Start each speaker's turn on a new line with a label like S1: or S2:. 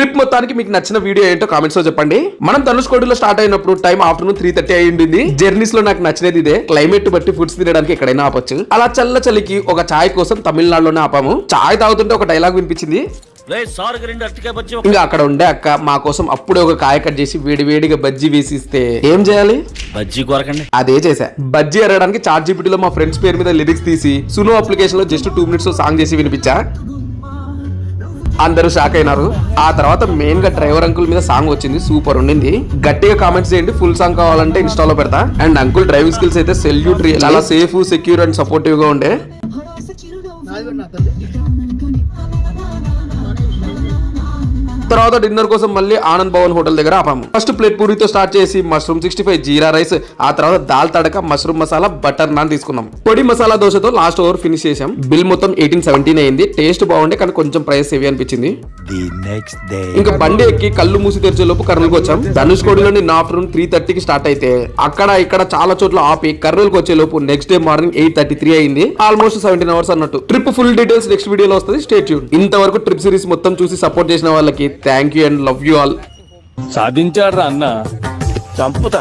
S1: Trip మొత్తానికి మీకు నచ్చిన వీడియో ఏంటో కామెంట్స్ లో చెప్పండి. మనం ధనుష్కోటిలో స్టార్ట్ అయినప్పుడు టైం ఆఫ్టర్నూన్ 3:30 అయి ఉండింది. జర్నీస్ లో నాకు నచ్చినది ఇదే. క్లైమేట్ బట్టి ఫుడ్స్ తినడానికి ఎక్కడైనా ఆపొచ్చు. అలా చల్ల చలికి ఒక చాయ్ కోసం తమిళనాడులోనే ఆపాము. చాయ్ తాగుతుంటే ఒక డైలాగ్ వినిపించింది. ఇంకా అక్కడ ఉండే అక్క మా కోసం అప్పుడే ఒక కాయ కట్ చేసి వేడి వేడిగా బజ్జీ వేసి ఇస్తే ఏం చేయాలి?
S2: బజ్జీ కొరకండి.
S1: అదే చేసా. బజ్జీ ఎరడానికి చాట్ జీపీటీలో మా ఫ్రెండ్స్ పేరు మీద లిరిక్స్ తీసి సునో అప్లికేషన్ లో జస్ట్ 2 minutes సాంగ్ చేసి వినిపించా. అందరూ షాక్ అయినారు. ఆ తర్వాత మెయిన్ గా డ్రైవర్ అంకుల్ మీద సాంగ్ వచ్చింది. సూపర్ ఉండింది. గట్టిగా కామెంట్స్ చేయండి. ఫుల్ సాంగ్ కావాలంటే ఇన్స్టాలో పెడతా. అండ్ అంకుల్ డ్రైవింగ్ స్కిల్స్ అయితే సెల్యూట్. చాలా సేఫ్, సెక్యూర్ అండ్ సపోర్టివ్ గా ఉండే. తర్వాత డిన్నర్ కోసం మళ్ళీ ఆనంద్ భవన్ హోటల్ దగ్గర ఆపాము. ఫస్ట్ ప్లేట్ పూరితో స్టార్ట్ చేసి మష్రూమ్ 65, జీరా రైస్, ఆ తర్వాత దాల్ తడక, మష్రూమ్ మసాలా, బటర్ నాన్ తీసుకున్నాం. పొడి మసాలా దోశతో లాస్ట్ ఓవర్ ఫినిష్ చేసాం. బిల్ మొత్తం 1817 అయింది. టేస్ట్ బాగుండే కానీ కొంచెం ప్రైస్ హెవీ అనిపించింది. ఇంకా బండి ఎక్కి కళ్ళు మూసి తెరిచే లోపు కర్నూలుకి వచ్చాం. ధనుష్కోడిలోని ఆఫ్టర్నూన్ 3:30కి స్టార్ట్ అయితే అక్కడ ఇక్కడ చాలా చోట్ల ఆపి కర్నూలుకి వచ్చే లోపు నెక్స్ట్ డే మార్నింగ్ 8:33 అయింది. ఆల్మోస్ట్ 17 hours అన్నట్టు. ట్రిప్ ఫుల్ డీటెయిల్స్ నెక్స్ట్ వీడియోలో వస్తుంది. Stay tune. ఇంతవరకు ట్రిప్ సిరీస్ మొత్తం చూసి సపోర్ట్ చేసిన వాళ్ళకి thank you and love you all.
S3: సాధించాడు రా అన్న, చంపుతా.